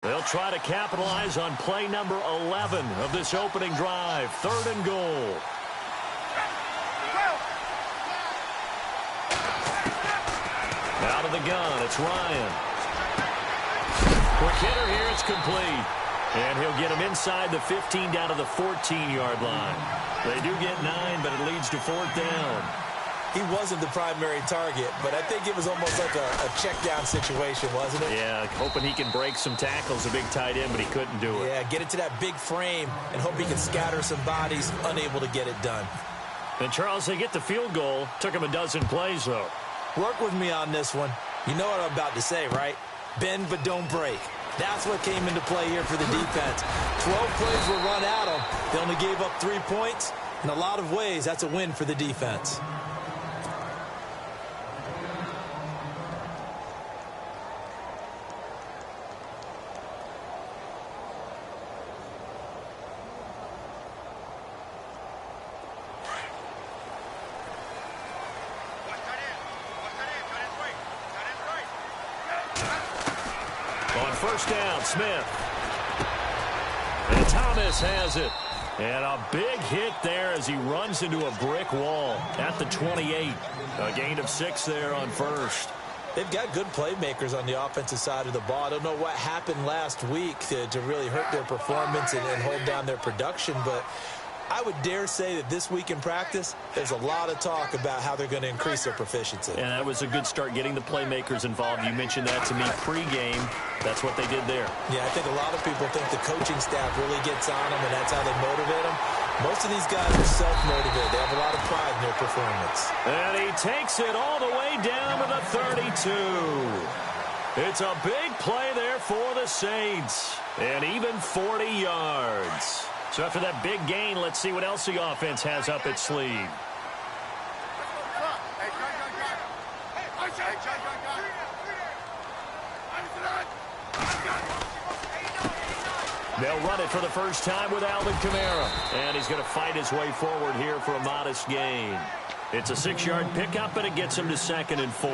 They'll try to capitalize on play number 11 of this opening drive. 3rd and goal. Out of the gun, it's Ryan. Quick hitter here, it's complete. And he'll get him inside the 15 down to the 14-yard line. They do get 9, but it leads to 4th down. He wasn't the primary target, but I think it was almost like a check-down situation, wasn't it? Yeah, hoping he can break some tackles, a big tight end, but he couldn't do it. Yeah, get it to that big frame and hope he can scatter some bodies, unable to get it done. And, Charles, they get the field goal. Took him a dozen plays, though. Work with me on this one. You know what I'm about to say, right? Bend but don't break. That's what came into play here for the defense. 12 plays were run at them. They only gave up 3 points. In a lot of ways, that's a win for the defense. First down, Smith. And Thomas has it. And a big hit there as he runs into a brick wall at the 28. A gain of 6 there on first. They've got good playmakers on the offensive side of the ball. I don't know what happened last week to really hurt their performance and hold down their production, but I would dare say that this week in practice, there's a lot of talk about how they're going to increase their proficiency. And that was a good start, getting the playmakers involved. You mentioned that to me pregame. That's what they did there. Yeah, I think a lot of people think the coaching staff really gets on them, and that's how they motivate them. Most of these guys are self-motivated. They have a lot of pride in their performance. And he takes it all the way down to the 32. It's a big play there for the Saints. And even 40 yards. So after that big gain, let's see what else the offense has up its sleeve. They'll run it for the first time with Alvin Kamara. And he's going to fight his way forward here for a modest gain. It's a 6-yard pickup, and it gets him to 2nd and 4.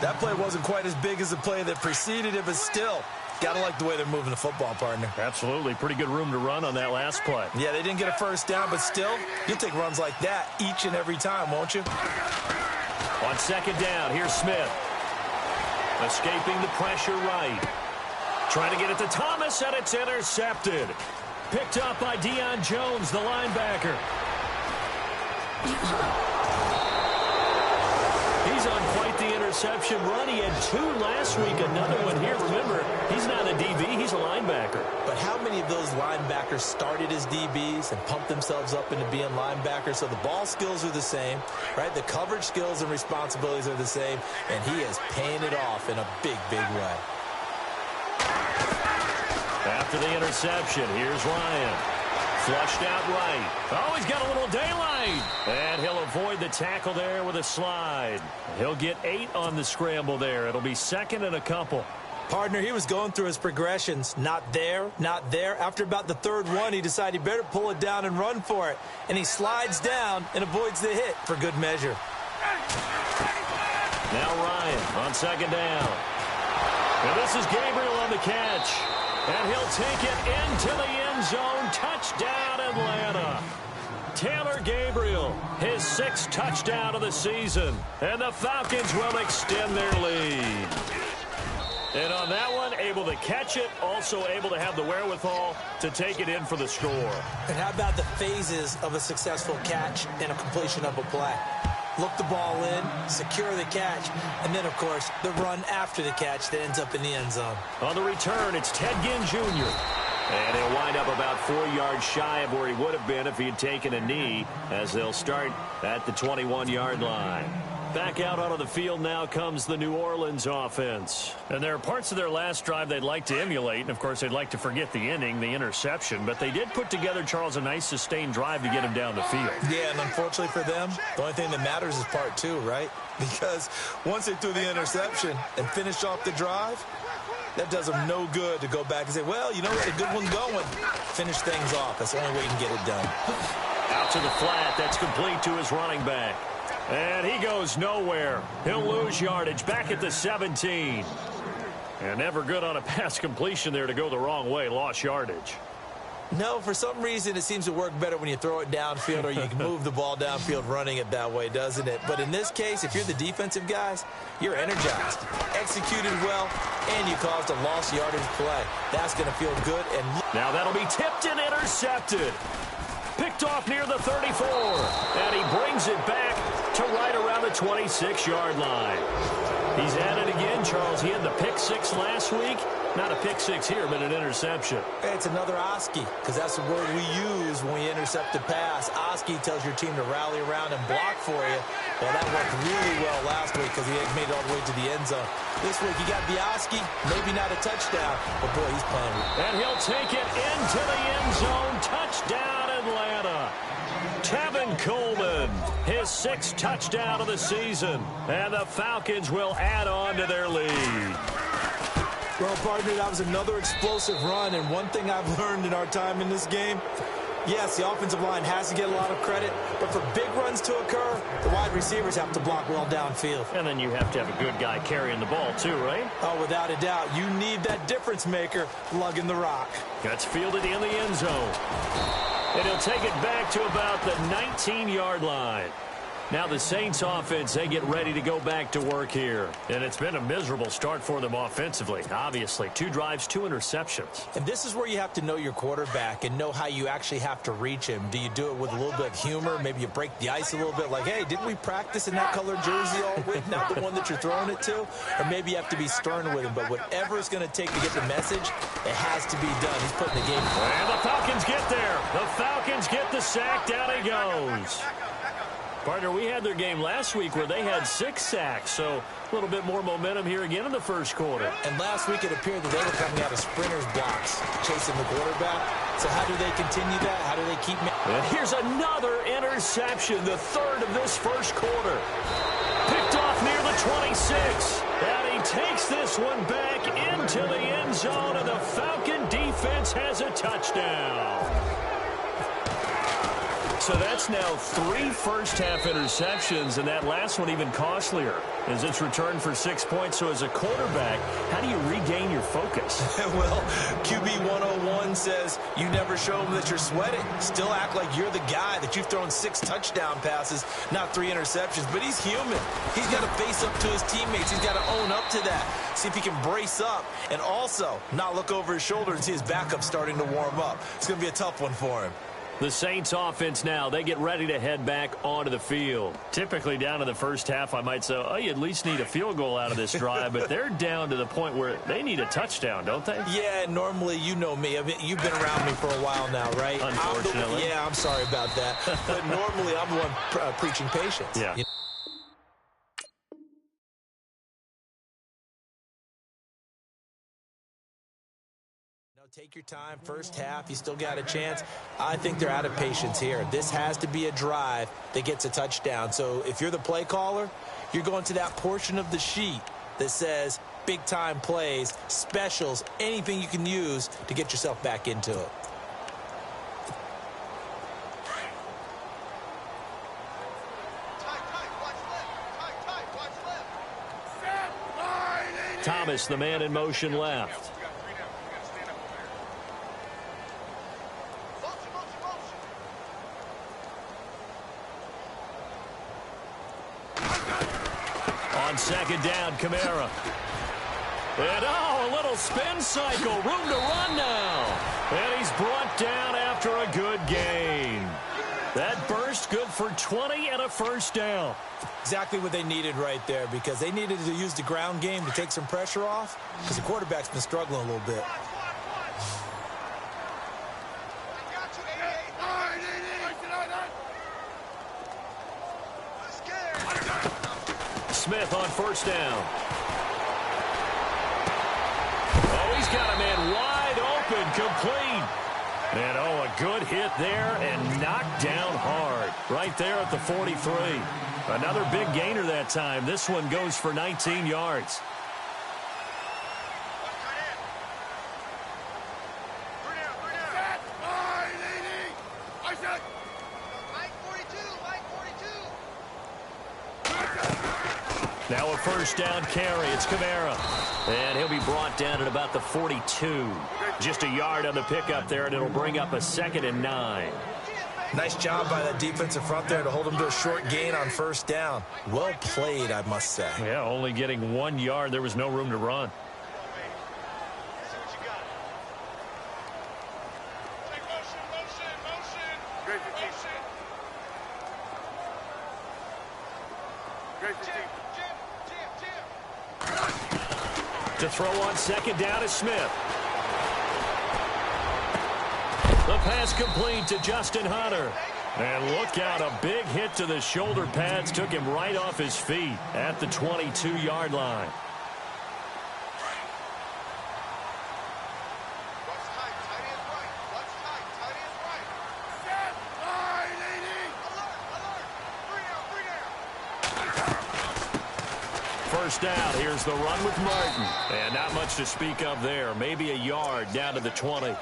That play wasn't quite as big as the play that preceded it, but still, got to like the way they're moving the football, partner. Absolutely. Pretty good room to run on that last play. Yeah, they didn't get a first down, but still, you'll take runs like that each and every time, won't you? On 2nd down, here's Smith. Escaping the pressure right. Trying to get it to Thomas, and it's intercepted. Picked up by Deion Jones, the linebacker. He's on quite the interception run. He had 2 last week, another one here. Remember, he's not a DB, he's a linebacker. But how many of those linebackers started as DBs and pumped themselves up into being linebackers? So the ball skills are the same, right? The coverage skills and responsibilities are the same, and he is paying it off in a big, big way. After the interception, here's Ryan. Flushed out right. Oh, he's got a little daylight. And he'll avoid the tackle there with a slide. He'll get 8 on the scramble there. It'll be 2nd and a couple. Partner, he was going through his progressions. Not there, not there. After about the 3rd one, he decided he better pull it down and run for it. And he slides down and avoids the hit for good measure. Now Ryan on 2nd down. And this is Gabriel on the catch. And he'll take it into the end zone. Touchdown, Atlanta. Taylor Gabriel, his 6th touchdown of the season. And the Falcons will extend their lead. And on that one, able to catch it, also able to have the wherewithal to take it in for the score. And how about the phases of a successful catch and a completion of a play? Look the ball in, secure the catch, and then, of course, the run after the catch that ends up in the end zone. On the return, it's Ted Ginn Jr. And he'll wind up about 4 yards shy of where he would have been if he had taken a knee, as they'll start at the 21-yard line. Back out onto the field now comes the New Orleans offense. And there are parts of their last drive they'd like to emulate. And, of course, they'd like to forget the inning, the interception. But they did put together, Charles, a nice sustained drive to get him down the field. Yeah, and unfortunately for them, the only thing that matters is part 2, right? Because once they threw the interception and finished off the drive, that does them no good to go back and say, well, you know what, a good one's going. Finish things off. That's the only way you can get it done. Out to the flat. That's complete to his running back. And he goes nowhere. He'll lose yardage back at the 17. And never good on a pass completion there to go the wrong way. Lost yardage. No, for some reason, it seems to work better when you throw it downfield or you can move the ball downfield running it that way, doesn't it? But in this case, if you're the defensive guys, you're energized, executed well, and you caused a lost yardage play. That's going to feel good. And now that'll be tipped and intercepted. Picked off near the 34. And he brings it back to right around the 26-yard line. He's at it again, Charles. He had the pick six last week. Not a pick six here, but an interception. It's another Oski, because that's the word we use when we intercept a pass. Oski tells your team to rally around and block for you. Well, that worked really well last week because he made it all the way to the end zone. This week he got the Oski, maybe not a touchdown, but boy, he's playing. And he'll take it into the end zone. Touchdown, Atlanta. Tevin Coleman, his sixth touchdown of the season. And the Falcons will add on to their lead. Well, partner, that was another explosive run, and one thing I've learned in our time in this game, yes, the offensive line has to get a lot of credit, but for big runs to occur, the wide receivers have to block well downfield. And then you have to have a good guy carrying the ball too, right? Oh, without a doubt. You need that difference maker lugging the rock. That's fielded in the end zone. And he'll take it back to about the 19-yard line. Now the Saints offense, they get ready to go back to work here. And it's been a miserable start for them offensively. Obviously, 2 drives, 2 interceptions. And this is where you have to know your quarterback and know how you actually have to reach him. Do you do it with a little bit of humor? Maybe you break the ice a little bit like, hey, didn't we practice in that colored jersey all week? Not the one that you're throwing it to? Or maybe you have to be stern with him. But whatever it's going to take to get the message, it has to be done. He's putting the game. And the Falcons get there. The Falcons get the sack. Down he goes. Partner, we had their game last week where they had 6 sacks, so a little bit more momentum here again in the first quarter. And last week it appeared that they were coming out of sprinters blocks, chasing the quarterback. So how do they continue that? How do they keep... And here's another interception, the third of this first quarter. Picked off near the 26. And he takes this one back into the end zone, and the Falcon defense has a touchdown. So that's now 3 first-half interceptions, and that last one even costlier as it's returned for 6 points. So as a quarterback, how do you regain your focus? Well, QB 101 says you never show them that you're sweating. Still act like you're the guy, that you've thrown 6 touchdown passes, not 3 interceptions. But he's human. He's got to face up to his teammates. He's got to own up to that. See if he can brace up and also not look over his shoulder and see his backup starting to warm up. It's going to be a tough one for him. The Saints offense now, they get ready to head back onto the field. Typically down to the first half, I might say, oh, you at least need a field goal out of this drive, but they're down to the point where they need a touchdown, don't they? Yeah, normally, you know me. I mean, you've been around me for a while now, right? Unfortunately. I'm sorry about that. But normally, I'm the one preaching patience. Yeah. Take your time, first half, you still got a chance. I think they're out of patience here. This has to be a drive that gets a touchdown. So if you're the play caller, you're going to that portion of the sheet that says big-time plays, specials, anything you can use to get yourself back into it. Thomas, the man in motion left. On second down, Kamara. And a little spin cycle. Room to run now. And he's brought down after a good gain. That burst good for 20 and a first down. Exactly what they needed right there, because they needed to use the ground game to take some pressure off, because the quarterback's been struggling a little bit. Smith on first down. Oh, he's got a man wide open, complete. And, a good hit there and knocked down hard. Right there at the 43. Another big gainer that time. This one goes for 19 yards. Now a first down carry. It's Kamara. And he'll be brought down at about the 42. Just a yard on the pickup there, and it'll bring up a 2nd and 9. Nice job by that defensive front there to hold him to a short gain on first down. Well played, I must say. Yeah, only getting 1 yard. There was no room to run. To throw on 2nd down is Smith. The pass complete to Justin Hunter. And look out, a big hit to the shoulder pads took him right off his feet at the 22-yard line. First down, here's the run with Martin. And not much to speak of there. Maybe a yard down to the 20. Well,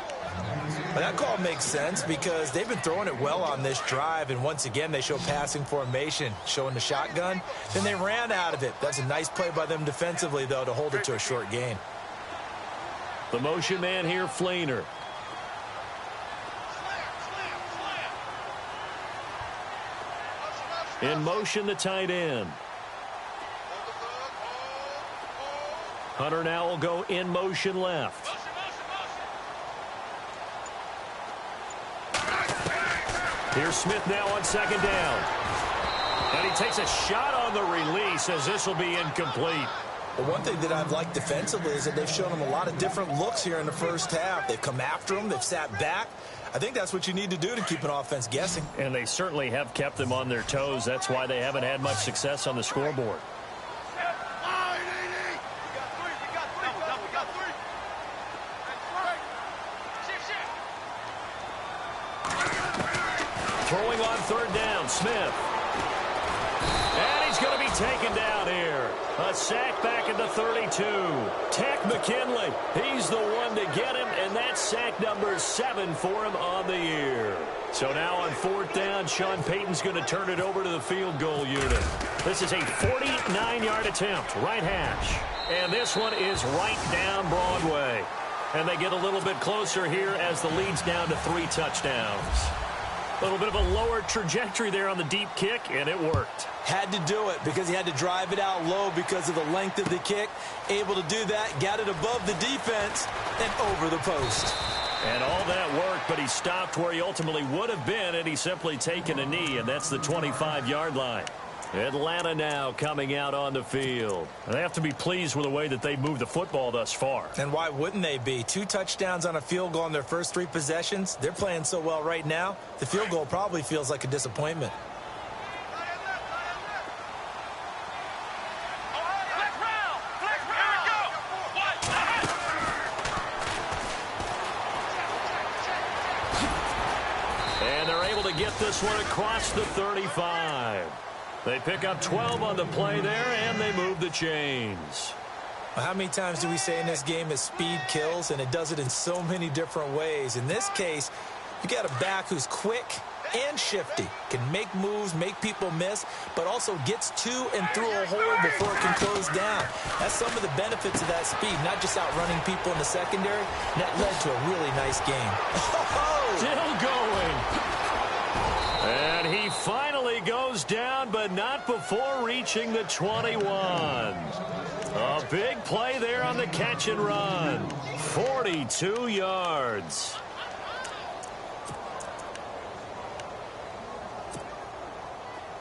that call makes sense because they've been throwing it well on this drive, and once again they show passing formation, showing the shotgun. Then they ran out of it. That's a nice play by them defensively, though, to hold it to a short gain. The motion man here, Flainer. In motion, the tight end. Hunter now will go in motion left. Here's Smith now on 2nd down. And he takes a shot on the release as this will be incomplete. The one thing that I've liked defensively is that they've shown him a lot of different looks here in the first half. They've come after him. They've sat back. I think that's what you need to do to keep an offense guessing. And they certainly have kept them on their toes. That's why they haven't had much success on the scoreboard. Throwing on 3rd down, Smith. And he's going to be taken down here. A sack back at the 32. Takk McKinley, he's the one to get him, and that's sack number 7 for him on the year. So now on 4th down, Sean Payton's going to turn it over to the field goal unit. This is a 49-yard attempt, right hash. And this one is right down Broadway. And they get a little bit closer here as the lead's down to 3 touchdowns. A little bit of a lower trajectory there on the deep kick, and it worked. Had to do it because he had to drive it out low because of the length of the kick. Able to do that, got it above the defense, and over the post. And all that worked, but he stopped where he ultimately would have been, and he's simply taken a knee, and that's the 25-yard line. Atlanta now coming out on the field. They have to be pleased with the way that they've moved the football thus far. And why wouldn't they be? 2 touchdowns on a field goal in their first 3 possessions. They're playing so well right now, the field goal probably feels like a disappointment. And they're able to get this one across the 35. They pick up 12 on the play there, and they move the chains. Well, how many times do we say in this game is speed kills, and it does it in so many different ways. In this case, you got a back who's quick and shifty, can make moves, make people miss, but also gets to and through a hole before it can close down. That's some of the benefits of that speed, not just outrunning people in the secondary. And that led to a really nice game. Still going. And he finally goes down, but not before reaching the 21. A big play there on the catch and run. 42 yards.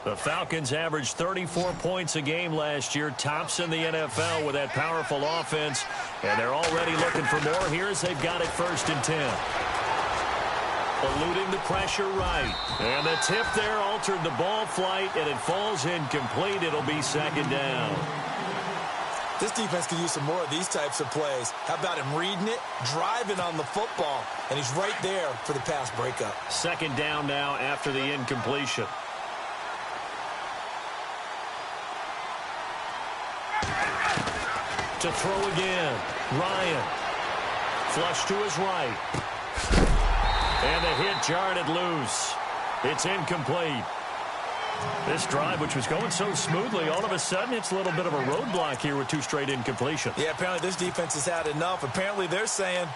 The Falcons averaged 34 points a game last year, tops in the NFL with that powerful offense. And they're already looking for more here as they've got it 1st and 10. Eluding the pressure right. And the tip there altered the ball flight, and it falls incomplete. It'll be 2nd down. This defense could use some more of these types of plays. How about him reading it, driving on the football, and he's right there for the pass breakup. 2nd down now after the incompletion. To throw again. Ryan. Flush to his right. And the hit jarred it loose. It's incomplete. This drive, which was going so smoothly, all of a sudden it's a little bit of a roadblock here with 2 straight incompletions. Yeah, apparently this defense has had enough. Apparently they're saying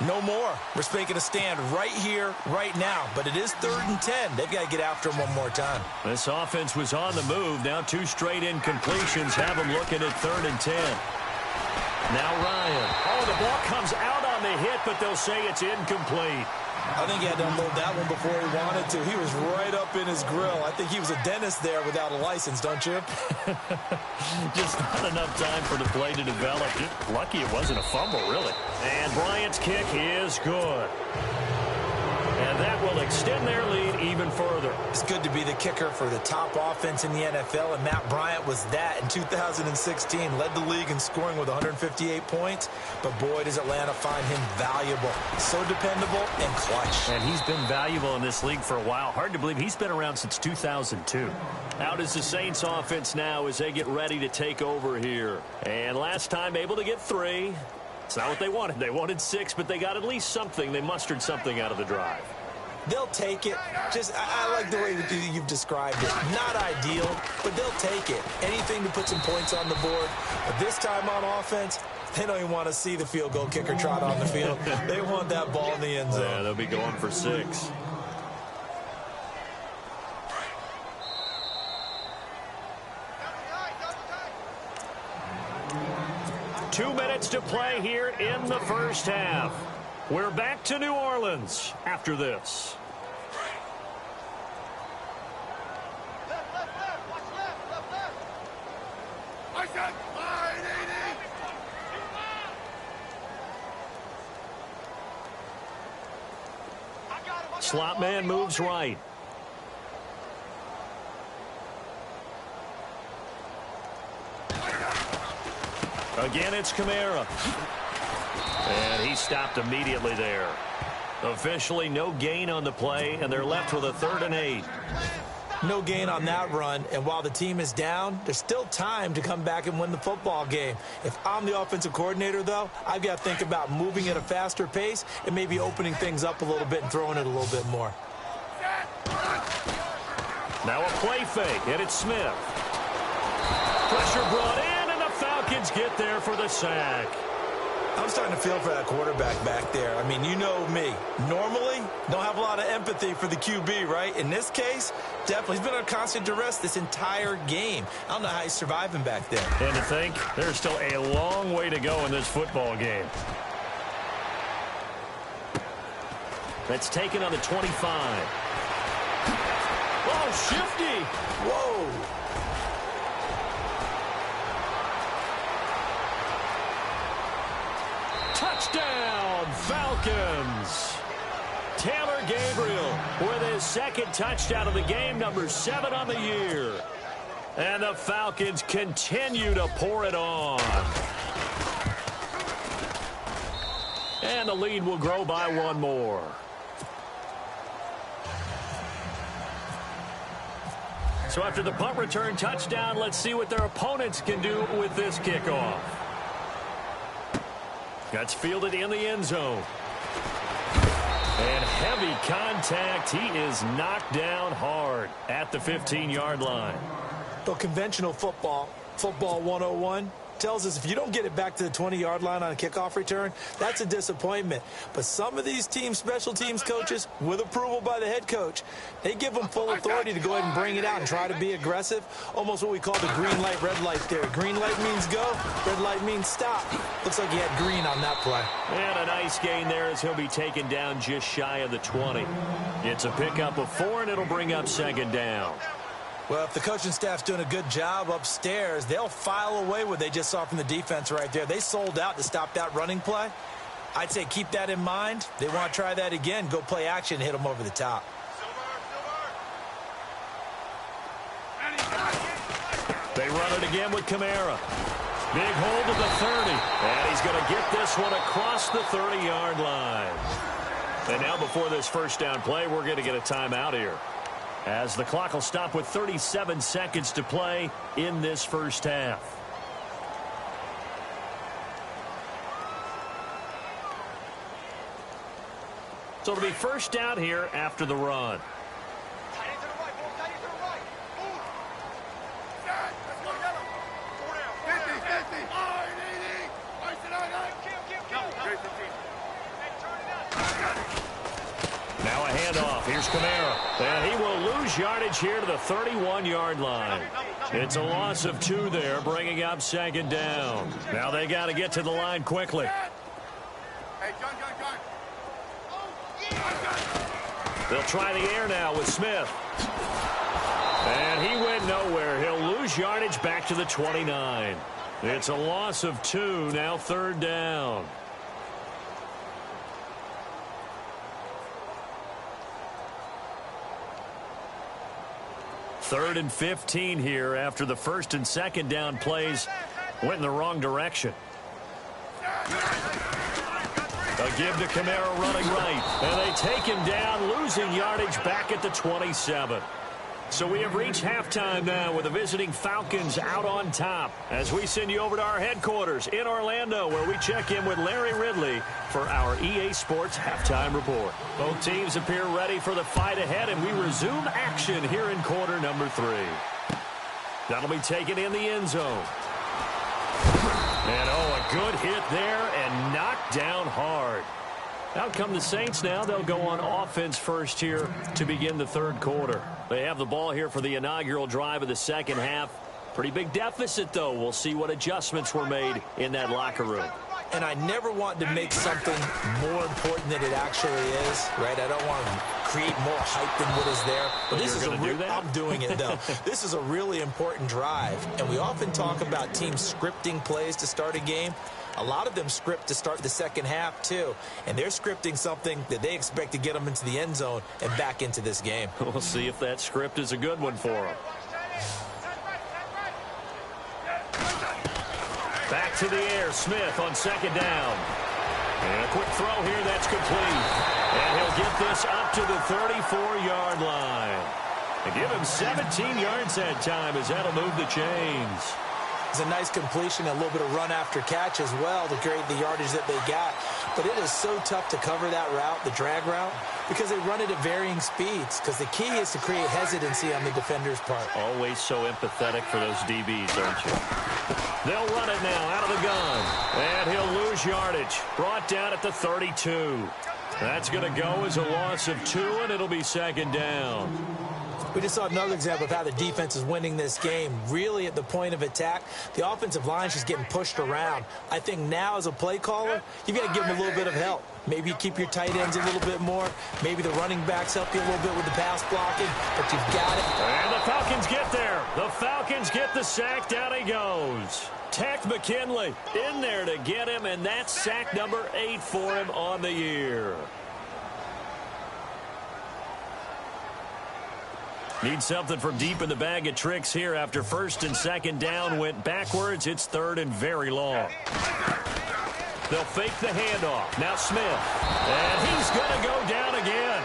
no more. We're making a stand right here, right now. But it is 3rd and 10. They've got to get after him one more time. This offense was on the move. Now 2 straight incompletions have them looking at 3rd and 10. Now Ryan. Oh, the ball comes out on the hit, but they'll say it's incomplete. I think he had to unload that one before he wanted to. He was right up in his grill. I think he was a dentist there without a license, don't you? Just not enough time for the play to develop. Just lucky it wasn't a fumble, really. And Bryant's kick is good. And that will extend their lead even further. It's good to be the kicker for the top offense in the NFL, and Matt Bryant was that in 2016. Led the league in scoring with 158 points, but boy, does Atlanta find him valuable. So dependable and clutch. And he's been valuable in this league for a while. Hard to believe he's been around since 2002. Out is the Saints offense now as they get ready to take over here. And last time able to get 3. It's not what they wanted. They wanted 6, but they got at least something. They mustered something out of the drive. They'll take it. I like the way you've described it. Not ideal, but they'll take it. Anything to put some points on the board. But this time on offense, they don't even want to see the field goal kicker trot on the field. They want that ball in the end zone. Yeah, they'll be going for 6. Two minutes to play here in the first half. We're back to New Orleans after this. Slot man moves right. Again, it's Kamara. And he stopped immediately there. Officially, no gain on the play, and they're left with a 3rd and 8. No gain on that run, and while the team is down, there's still time to come back and win the football game. If I'm the offensive coordinator, though, I've got to think about moving at a faster pace and maybe opening things up a little bit and throwing it a little bit more. Now a play fake, and it's Smith. Pressure brought in, and the Falcons get there for the sack. I'm starting to feel for that quarterback back there. I mean, you know me. Normally, don't have a lot of empathy for the QB, right? In this case, definitely. He's been on constant duress this entire game. I don't know how he's surviving back there. And to think, there's still a long way to go in this football game. That's taken on the 25. Oh, shifty. Whoa. Touchdown, Falcons. Taylor Gabriel with his 2nd touchdown of the game, number 7 on the year. And the Falcons continue to pour it on. And the lead will grow by 1 more. So after the punt return touchdown, let's see what their opponents can do with this kickoff. That's fielded in the end zone. And heavy contact. He is knocked down hard at the 15-yard line. But conventional football 101, tells us if you don't get it back to the 20-yard line on a kickoff return, that's a disappointment. But some of these teams, special teams coaches, with approval by the head coach, they give them full authority to go ahead and bring it out and try to be aggressive. Almost what we call the green light, red light theory. Green light means go, red light means stop. Looks like he had green on that play. And a nice gain there as he'll be taken down just shy of the 20. It's a pickup of 4, and it'll bring up 2nd down. Well, if the coaching staff's doing a good job upstairs, they'll file away what they just saw from the defense right there. They sold out to stop that running play. I'd say keep that in mind. They want to try that again. Go play action and hit them over the top. They run it again with Kamara. Big hold of the 30. And he's going to get this one across the 30-yard line. And now before this first down play, we're going to get a timeout here, as the clock will stop with 37 seconds to play in this first half. So it'll be first down here after the run. handoff. Here's Kamara. And he will lose yardage here to the 31-yard line. It's a loss of 2 there, bringing up second down. Now they got to get to the line quickly. They'll try the air now with Smith. And he went nowhere. He'll lose yardage back to the 29. It's a loss of 2, now third down. Third and 15 here after the first and second down plays went in the wrong direction. A give to Kamara running right. And they take him down, losing yardage back at the 27. So we have reached halftime now with the visiting Falcons out on top as we send you over to our headquarters in Orlando where we check in with Larry Ridley for our EA Sports Halftime Report. Both teams appear ready for the fight ahead, and we resume action here in quarter number 3. That'll be taken in the end zone. And, oh, a good hit there and knocked down hard. Out come the Saints now. They'll go on offense first here to begin the third quarter. They have the ball here for the inaugural drive of the second half. Pretty big deficit, though. We'll see what adjustments were made in that locker room. And I never want to make something more important than it actually is, right? I don't want to create more hype than what is there. But this is I'm doing it, though. This is a really important drive. And we often talk about teams scripting plays to start a game. A lot of them script to start the second half, too. And they're scripting something that they expect to get them into the end zone and back into this game. We'll see if that script is a good one for them. Back to the air, Smith on second down. And a quick throw here, that's complete. And he'll get this up to the 34-yard line. And give him 17 yards that time as that'll move the chains. It's a nice completion, a little bit of run after catch as well to create the yardage that they got. But it is so tough to cover that route, the drag route, because they run it at varying speeds. Because the key is to create hesitancy on the defender's part. Always so empathetic for those DBs, aren't you? They'll run it now out of the gun. And he'll lose yardage. Brought down at the 32. That's going to go as a loss of 2, and it'll be second down. We just saw another example of how the defense is winning this game. Really at the point of attack, the offensive line is just getting pushed around. I think now as a play caller, you've got to give them a little bit of help. Maybe you keep your tight ends a little bit more. Maybe the running backs help you a little bit with the pass blocking, but you've got it. And the Falcons get there. The Falcons get the sack. Down he goes. Tech McKinley in there to get him, and that's sack number 8 for him on the year. Need something from deep in the bag of tricks here after first and second down went backwards. It's third and very long. They'll fake the handoff. Now Smith. And he's going to go down again.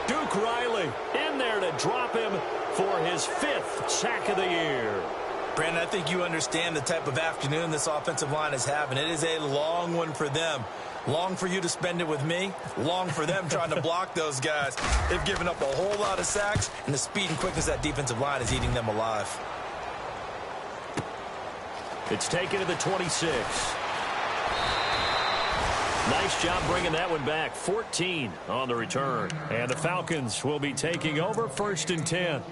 Duke Riley in there to drop him for his 5th sack of the year. Brandon, I think you understand the type of afternoon this offensive line is having. It is a long one for them. Long for you to spend it with me. Long for them trying to block those guys. They've given up a whole lot of sacks, and the speed and quickness of that defensive line is eating them alive. It's taken to the 26. Nice job bringing that one back. 14 on the return. And the Falcons will be taking over first and 10.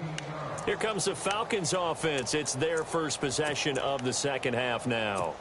Here comes the Falcons offense. It's their first possession of the second half now.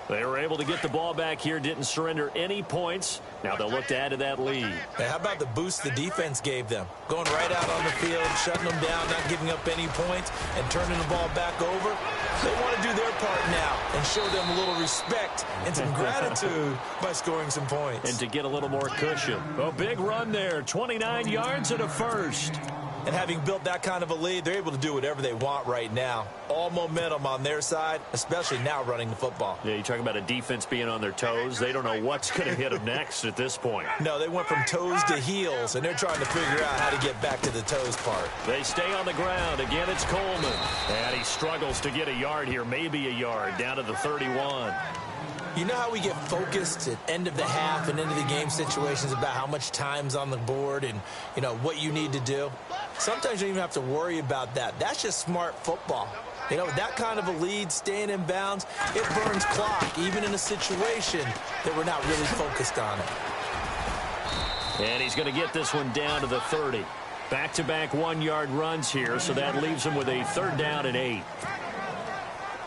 They were able to get the ball back here, didn't surrender any points. Now they'll look to add to that lead. Hey, how about the boost the defense gave them? Going right out on the field, shutting them down, not giving up any points, and turning the ball back over. They want to do their part now and show them a little respect and some gratitude by scoring some points. And to get a little more cushion. A big run there, 29 yards and a first. And having built that kind of a lead, they're able to do whatever they want right now. All momentum on their side, especially now running the football. Yeah, you talk about a defense being on their toes. They don't know what's going to hit them next at this point. No, they went from toes to heels, and they're trying to figure out how to get back to the toes part. They stay on the ground. Again, it's Coleman. And he struggles to get a yard here, maybe a yard, down to the 31. You know how we get focused at end of the half and into the game situations about how much time's on the board and, you know, what you need to do? Sometimes you don't even have to worry about that. That's just smart football. You know, that kind of a lead, staying in bounds, it burns clock, even in a situation that we're not really focused on it. And he's going to get this one down to the 30. Back-to-back one-yard runs here, so that leaves him with a 3rd down and 8.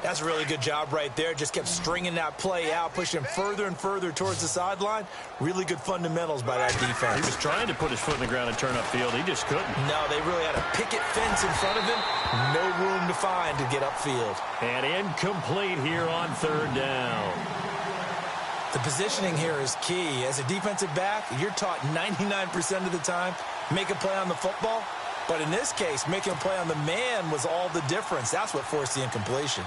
That's a really good job right there. Just kept stringing that play out, pushing him further and further towards the sideline. Really good fundamentals by that defense. He was trying to put his foot in the ground and turn upfield. He just couldn't. No, they really had a picket fence in front of him. No room to find to get upfield. And incomplete here on 3rd down. The positioning here is key. As a defensive back, you're taught 99% of the time, make a play on the football. But in this case, making a play on the man was all the difference. That's what forced the incompletion.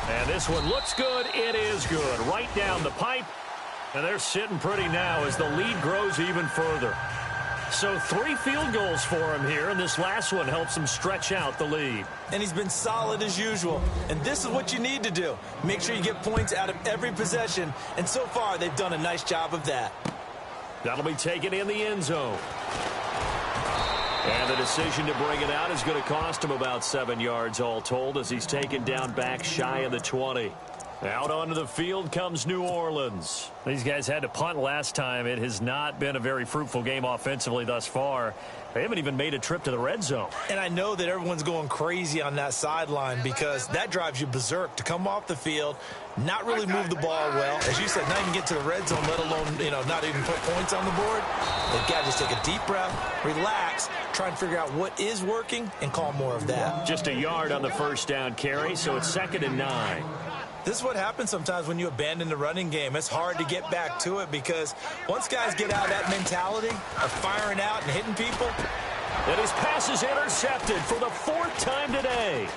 And this one looks good. It is good. Right down the pipe. And they're sitting pretty now as the lead grows even further. So 3 field goals for him here, and this last one helps him stretch out the lead. And he's been solid as usual. And this is what you need to do. Make sure you get points out of every possession. And so far, they've done a nice job of that. That'll be taken in the end zone. And the decision to bring it out is going to cost him about 7 yards all told as he's taken down back shy of the 20. Out onto the field comes New Orleans. These guys had to punt last time. It has not been a very fruitful game offensively thus far. They haven't even made a trip to the red zone. And I know that everyone's going crazy on that sideline because that drives you berserk to come off the field, not really move the ball well. As you said, not even get to the red zone, let alone, not even put points on the board. They've got to just take a deep breath, relax, try and figure out what is working, and call more of that. Just a yard on the first down carry, so it's 2nd and 9. This is what happens sometimes when you abandon the running game. It's hard to get back to it because once guys get out of that mentality of firing out and hitting people. And his pass is intercepted for the 4th time today.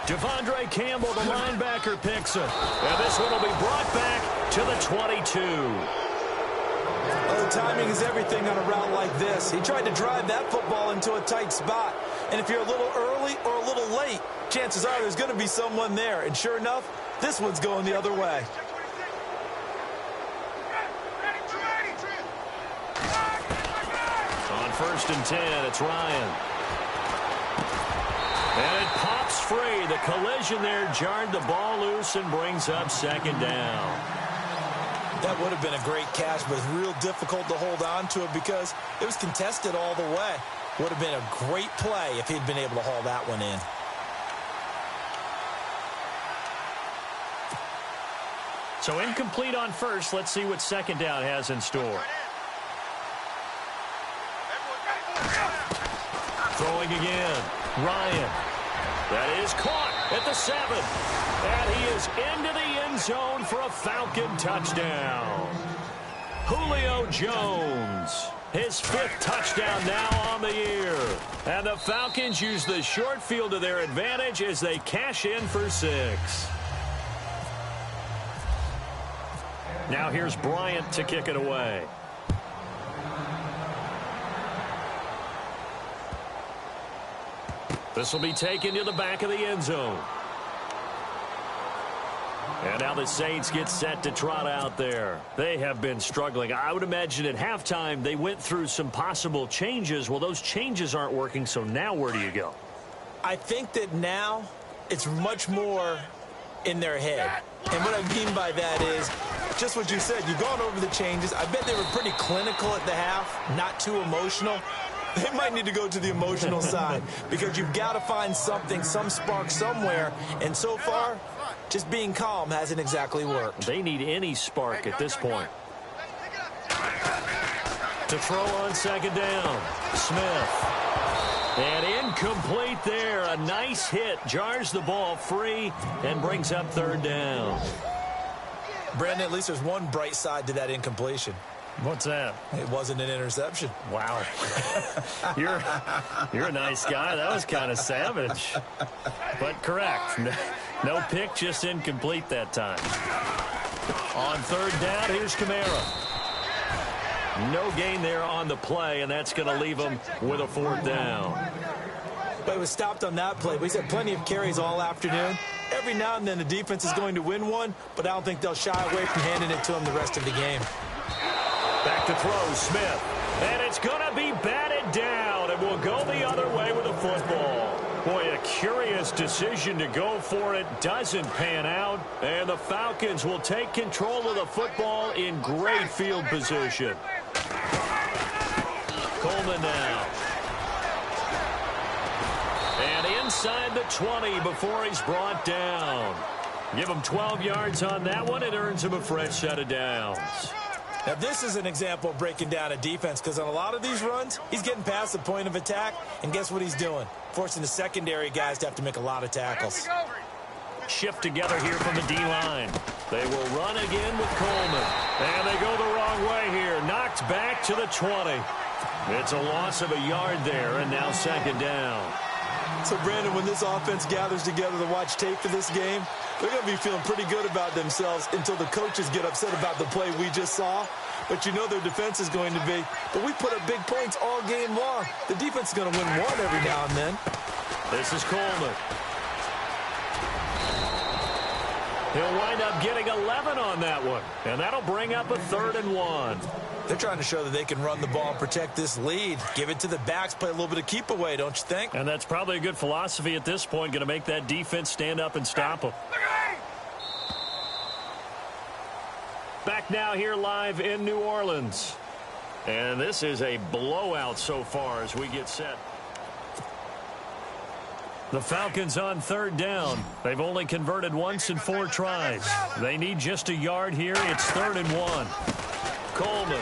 Devondre Campbell, the linebacker, picks him. And this one will be brought back to the 22. Well, the timing is everything on a route like this. He tried to drive that football into a tight spot. And if you're a little early or a little late, chances are there's going to be someone there. And sure enough, this one's going the other way. On 1st and 10, it's Ryan. And it pops free. The collision there jarred the ball loose and brings up 2nd down. That would have been a great catch, but it's real difficult to hold on to it because it was contested all the way. Would have been a great play if he'd been able to haul that one in. So incomplete on 1st. Let's see what 2nd down has in store. Throwing again. Ryan. That is caught at the 7. And he is into the end zone for a Falcon touchdown. Julio Jones. His 5th touchdown now on the year. And the Falcons use the short field to their advantage as they cash in for 6. Now here's Bryant to kick it away. This will be taken to the back of the end zone. And now the Saints get set to trot out there. They have been struggling. I would imagine at halftime they went through some possible changes. Well, those changes aren't working, so now where do you go? I think that now it's much more in their head. And what I mean by that is just what you said. You've gone over the changes. I bet they were pretty clinical at the half, not too emotional. They might need to go to the emotional side because you've got to find something, some spark somewhere. And so far, just being calm hasn't exactly worked. They need any spark at this point. To throw on 2nd down, Smith. And incomplete there. A nice hit. Jars the ball free and brings up 3rd down. Brandon, at least there's one bright side to that incompletion. What's that? It wasn't an interception. Wow. You're a nice guy. That was kind of savage. But correct. No pick, just incomplete that time. On 3rd down, here's Kamara. No gain there on the play, and that's going to leave him with a 4th down. But it was stopped on that play. He's had plenty of carries all afternoon. Every now and then the defense is going to win one, but I don't think they'll shy away from handing it to him the rest of the game. Back to throw, Smith. And it's going to be batted down, and we'll go the other way with the football. Boy, a curious decision to go for it doesn't pan out, and the Falcons will take control of the football in great field position. Coleman now. And inside the 20 before he's brought down. Give him 12 yards on that one. It earns him a fresh set of downs. Now, this is an example of breaking down a defense, because on a lot of these runs, he's getting past the point of attack, and guess what he's doing? Forcing the secondary guys to have to make a lot of tackles. Shift together here from the D-line. They will run again with Coleman. And they go the wrong way here. Knocked back to the 20. It's a loss of a yard there, and now second down. So, Brandon, when this offense gathers together to watch tape for this game, they're going to be feeling pretty good about themselves until the coaches get upset about the play we just saw. But you know their defense is going to be. But we put up big points all game long. The defense is going to win one every now and then. This is Coleman. He'll wind up getting 11 on that one. And that'll bring up a 3rd and 1. They're trying to show that they can run the ball and protect this lead. Give it to the backs, play a little bit of keep away, don't you think? And that's probably a good philosophy at this point, going to make that defense stand up and stop them. Back now here live in New Orleans. And this is a blowout so far as we get set. The Falcons on 3rd down. They've only converted once in 4 tries. They need just a yard here. It's 3rd and 1. Coleman.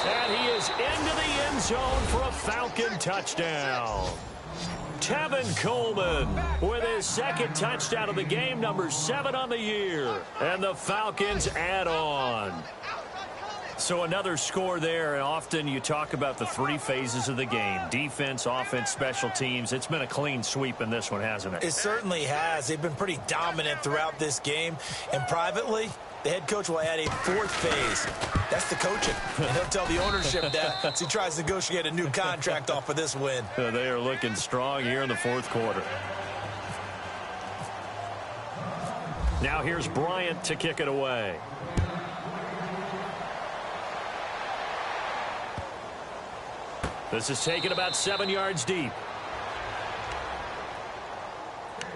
And he is into the end zone for a Falcon touchdown. Tevin Coleman with his 2nd touchdown of the game, number 7 on the year. And the Falcons add on. So another score there. Often you talk about the 3 phases of the game. Defense, offense, special teams. It's been a clean sweep in this one, hasn't it? It certainly has. They've been pretty dominant throughout this game. And privately, the head coach will add a 4th phase. That's the coaching. And he'll tell the ownership that as he tries to negotiate a new contract off of this win. They are looking strong here in the 4th quarter. Now here's Bryant to kick it away. This is taken about 7 yards deep.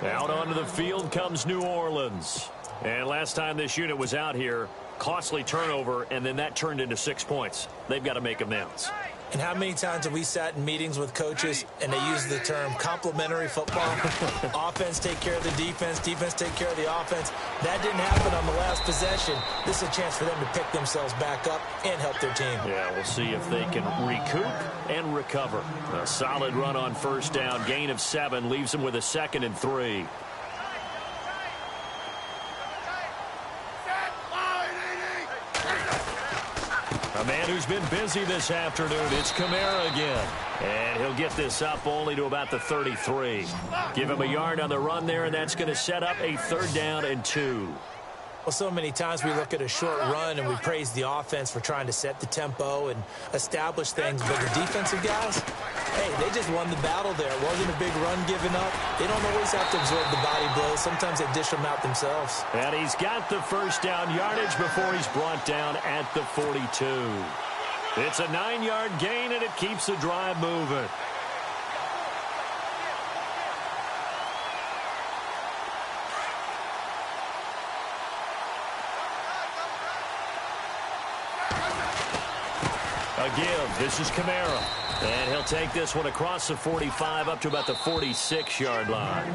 Out onto the field comes New Orleans. And last time this unit was out here, costly turnover, and then that turned into 6 points. They've got to make amends. And how many times have we sat in meetings with coaches and they use the term complementary football? Offense take care of the defense, defense take care of the offense. That didn't happen on the last possession. This is a chance for them to pick themselves back up and help their team. Yeah, we'll see if they can recoup and recover. A solid run on 1st down, gain of 7, leaves them with a 2nd and 3. A man who's been busy this afternoon, it's Kamara again. And he'll get this up only to about the 33. Give him a yard on the run there, and that's going to set up a 3rd down and 2. Well, so many times we look at a short run and we praise the offense for trying to set the tempo and establish things. But the defensive guys, hey, they just won the battle there. It wasn't a big run given up. They don't always have to absorb the body blows. Sometimes they dish them out themselves. And he's got the 1st down yardage before he's brought down at the 42. It's a 9-yard gain, and it keeps the drive moving. A give. This is Kamara. And he'll take this one across the 45 up to about the 46-yard line.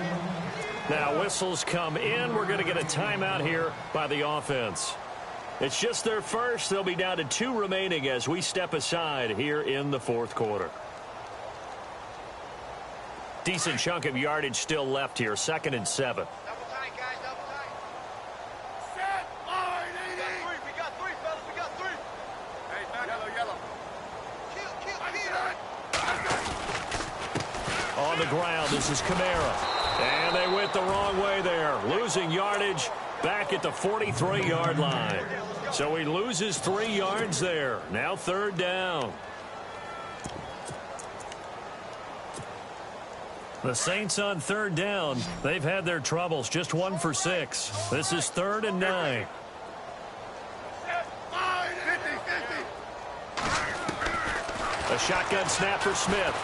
Now whistles come in. We're going to get a timeout here by the offense. It's just their first. They'll be down to 2 remaining as we step aside here in the 4th quarter. Decent chunk of yardage still left here. 2nd and 7. On the ground, this is Kamara. And they went the wrong way there. Losing yardage back at the 43-yard line. So he loses 3 yards there. Now 3rd down. The Saints on 3rd down. They've had their troubles. Just 1 for 6. This is 3rd and 9. A shotgun snap for Smith.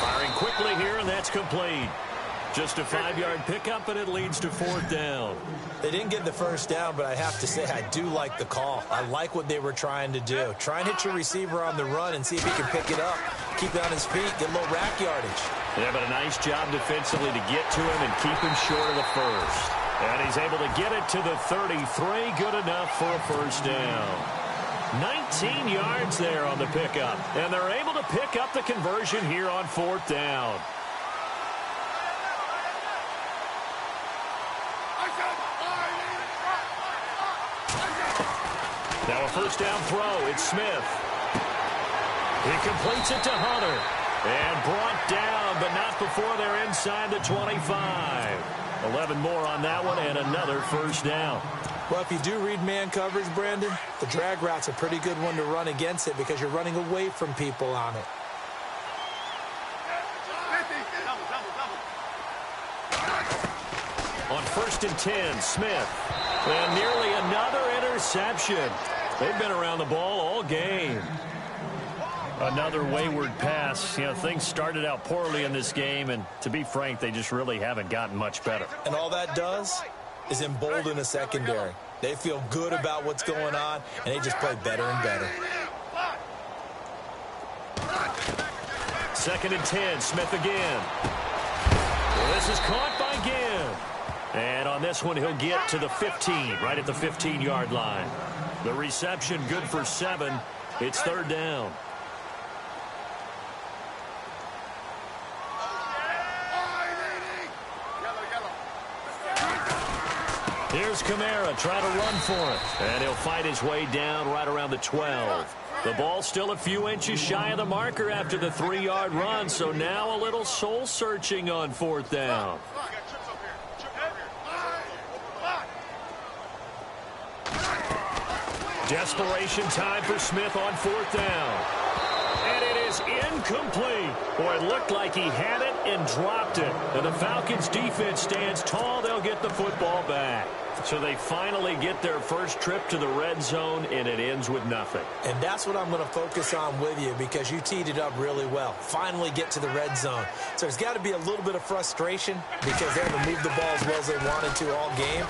Firing quickly here, and that's complete. Just a 5-yard pickup, and it leads to 4th down. They didn't get the first down, but I have to say I do like the call. I like what they were trying to do. Try and hit your receiver on the run and see if he can pick it up. Keep it on his feet, get a little rack yardage. Yeah, but a nice job defensively to get to him and keep him short of the first. And he's able to get it to the 33. Good enough for a first down. 19 yards there on the pickup. And they're able to pick up the conversion here on 4th down. Now a first down throw. It's Smith. He completes it to Hunter. And brought down, but not before they're inside the 25. 11 more on that one, and another first down. Well, if you do read man coverage, Brandon, the drag route's a pretty good one to run against it because you're running away from people on it. On 1st and 10, Smith. And nearly another interception. They've been around the ball all game. Another wayward pass. You know, things started out poorly in this game, and to be frank, they just really haven't gotten much better. And all that does is embolden a secondary. They feel good about what's going on, and they just play better and better. 2nd and 10, Smith again. Well, this is caught by Ginn. And on this one, he'll get to the 15, right at the 15-yard line. The reception good for 7. It's 3rd down. Here's Kamara trying to run for it. And he'll fight his way down right around the 12. The ball still a few inches shy of the marker after the 3-yard run. So now a little soul searching on 4th down. Desperation time for Smith on 4th down. And it is incomplete. Boy, it looked like he had it and dropped it. And the Falcons defense stands tall. They'll get the football back. So they finally get their first trip to the red zone, and it ends with nothing. And that's what I'm going to focus on with you because you teed it up really well. Finally get to the red zone. So there's got to be a little bit of frustration because they haven't moved the ball as well as they wanted to all game.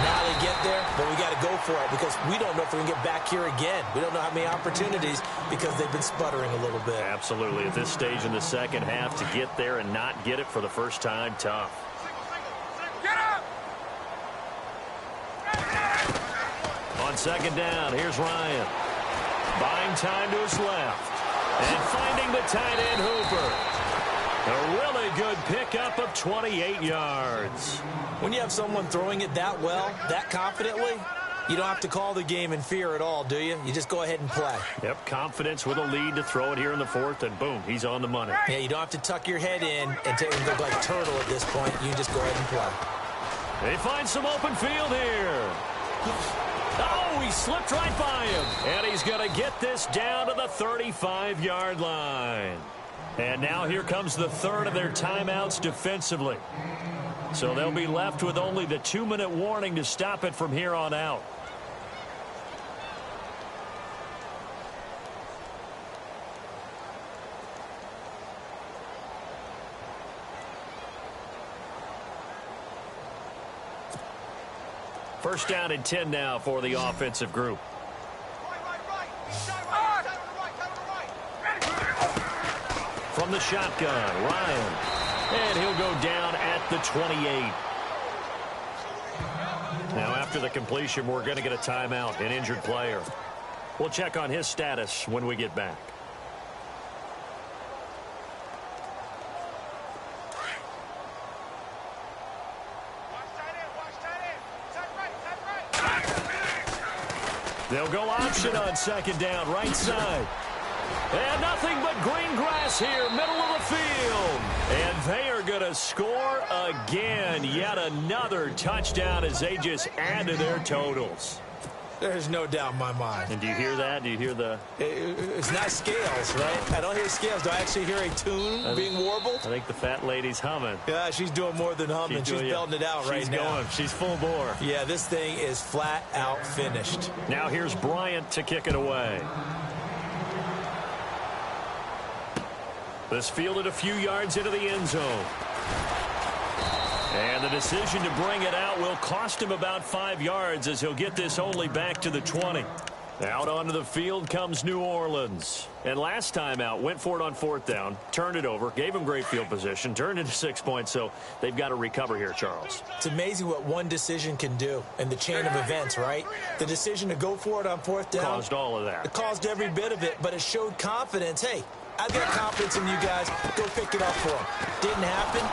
Now they get there, but we got to go for it because we don't know if we can get back here again. We don't know how many opportunities because they've been sputtering a little bit. Absolutely. At this stage in the second half, to get there and not get it for the first time, tough. On 2nd down, here's Ryan. Buying time to his left. And finding the tight end Hooper. A really good pickup of 28 yards. When you have someone throwing it that well, that confidently, you don't have to call the game in fear at all, do you? You just go ahead and play. Yep, confidence with a lead to throw it here in the 4th, and boom, he's on the money. Yeah, you don't have to tuck your head in and take him look like turtle at this point. You can just go ahead and play. They find some open field here. Oh, he slipped right by him. And he's going to get this down to the 35-yard line. And now here comes the 3rd of their timeouts defensively. So they'll be left with only the 2-minute warning to stop it from here on out. First down and 10 now for the offensive group. From the shotgun, Ryan. And he'll go down at the 28. Now after the completion, we're going to get a timeout, an injured player. We'll check on his status when we get back. They'll go option on 2nd down, right side. And nothing but green grass here, middle of the field. And they are going to score again. Yet another touchdown as they just add to their totals. There's no doubt in my mind. And do you hear that? Do you hear the... It's not scales, right? I don't hear scales. Do I actually hear a tune being warbled? I think the fat lady's humming. Yeah, she's doing more than humming. She's belting it out right now. She's going. She's full bore. Yeah, this thing is flat out finished. Now here's Bryant to kick it away. This fielded a few yards into the end zone. And the decision to bring it out will cost him about 5 yards as he'll get this only back to the 20. Out onto the field comes New Orleans. And last time out, went for it on 4th down, turned it over, gave him great field position, turned into 6 points, so they've got to recover here, Charles. It's amazing what one decision can do in the chain of events, right? The decision to go for it on 4th down. Caused all of that. It caused every bit of it, but it showed confidence. Hey, I've got confidence in you guys. Go pick it up for them. Didn't happen.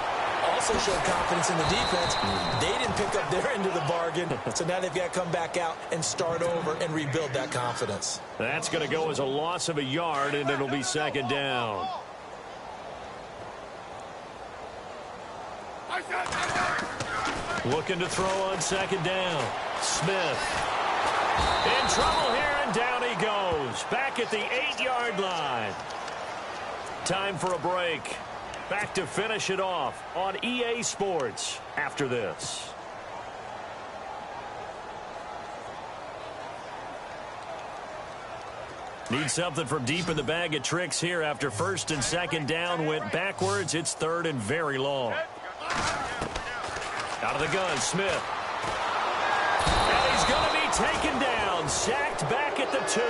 Also showed confidence in the defense. They didn't pick up their end of the bargain, so now they've got to come back out and start over and rebuild that confidence. That's going to go as a loss of a yard, and it'll be 2nd down. Looking to throw on 2nd down. Smith. In trouble here, and down he goes. Back at the 8-yard line. Time for a break. Back to finish it off on EA Sports after this. Need something from deep in the bag of tricks here after 1st and 2nd down went backwards. It's 3rd and very long. Out of the gun, Smith. And he's going to be taken down, sacked back at the 2.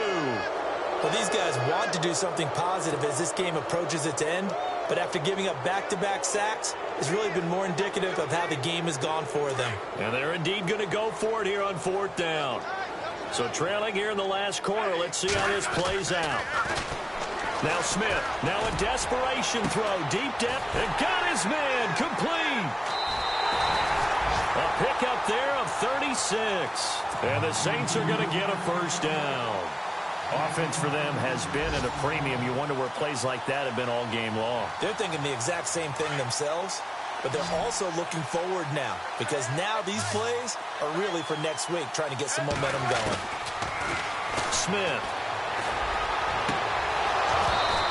Well, these guys want to do something positive as this game approaches its end, but after giving up back-to-back sacks, it's really been more indicative of how the game has gone for them. And they're indeed going to go for it here on 4th down. So trailing here in the last quarter, let's see how this plays out. Now Smith, now a desperation throw, deep depth, and got his man, complete. A pickup there of 36. And the Saints are going to get a 1st down. Offense for them has been at a premium. You wonder where plays like that have been all game long. They're thinking the exact same thing themselves, but they're also looking forward now because now these plays are really for next week, trying to get some momentum going. Smith.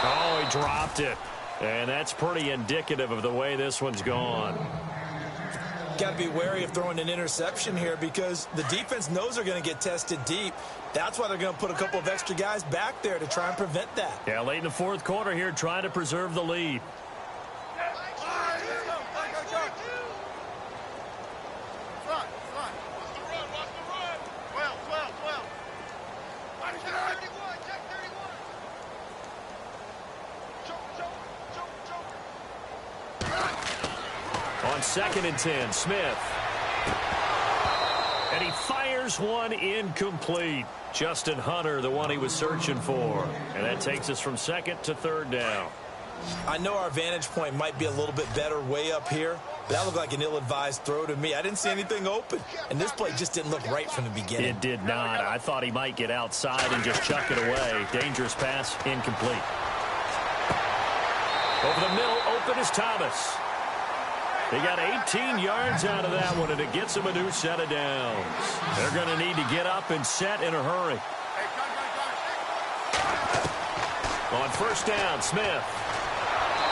Oh, he dropped it. And that's pretty indicative of the way this one's gone. Got to be wary of throwing an interception here because the defense knows they're going to get tested deep. That's why they're going to put a couple of extra guys back there to try and prevent that. Yeah, late in the 4th quarter here, trying to preserve the lead. On 2nd and 10, Smith. And he fires one incomplete. Justin Hunter, the one he was searching for. And that takes us from 2nd to 3rd down. I know our vantage point might be a little bit better way up here, but that looked like an ill-advised throw to me. I didn't see anything open, and this play just didn't look right from the beginning. It did not. I thought he might get outside and just chuck it away. Dangerous pass, incomplete. Over the middle, open is Thomas. They got 18 yards out of that one, and it gets them a new set of downs. They're going to need to get up and set in a hurry. On 1st down, Smith.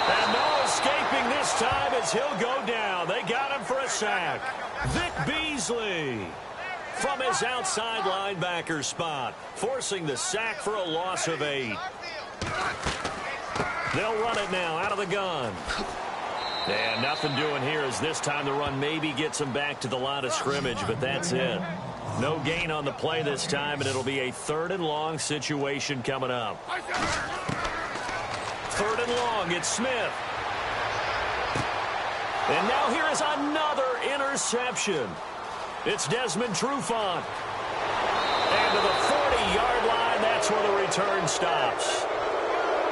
And no escaping this time as he'll go down. They got him for a sack. Vic Beasley from his outside linebacker spot, forcing the sack for a loss of 8. They'll run it now out of the gun. And nothing doing here as this time the run maybe gets them back to the line of scrimmage, but that's it. No gain on the play this time, and it'll be a 3rd and long situation coming up. 3rd and long, it's Smith. And now here is another interception. It's Desmond Trufant. And to the 40-yard line, that's where the return stops.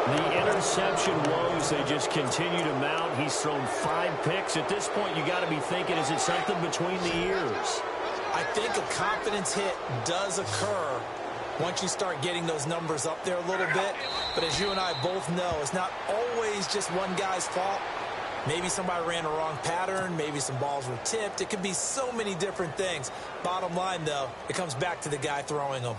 The interception woes, they just continue to mount. He's thrown 5 picks. At this point, you got to be thinking, is it something between the ears? I think a confidence hit does occur once you start getting those numbers up there a little bit. But as you and I both know, it's not always just one guy's fault. Maybe somebody ran a wrong pattern. Maybe some balls were tipped. It could be so many different things. Bottom line, though, it comes back to the guy throwing them.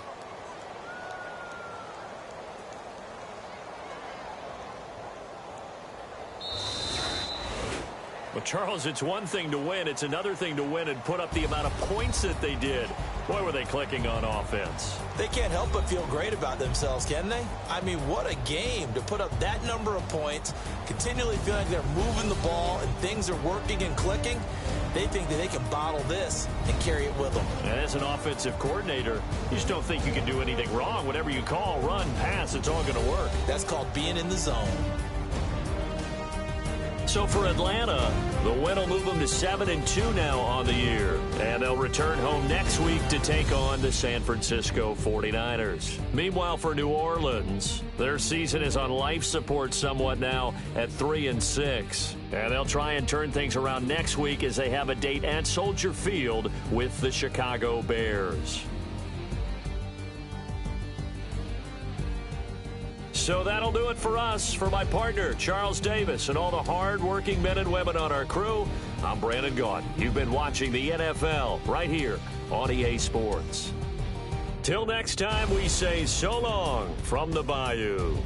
Well, Charles, it's one thing to win. It's another thing to win and put up the amount of points that they did. Boy, were they clicking on offense. They can't help but feel great about themselves, can they? I mean, what a game to put up that number of points, continually feeling like they're moving the ball and things are working and clicking. they think that they can bottle this and carry it with them. And as an offensive coordinator, you just don't think you can do anything wrong. Whatever you call, run, pass, it's all going to work. That's called being in the zone. So for Atlanta, the win will move them to 7-2 now on the year. And they'll return home next week to take on the San Francisco 49ers. Meanwhile, for New Orleans, their season is on life support somewhat now at 3-6. And they'll try and turn things around next week as they have a date at Soldier Field with the Chicago Bears. So that'll do it for us. For my partner, Charles Davis, and all the hard-working men and women on our crew, I'm Brandon Gaudin. You've been watching the NFL right here on EA Sports. Till next time, we say so long from the Bayou.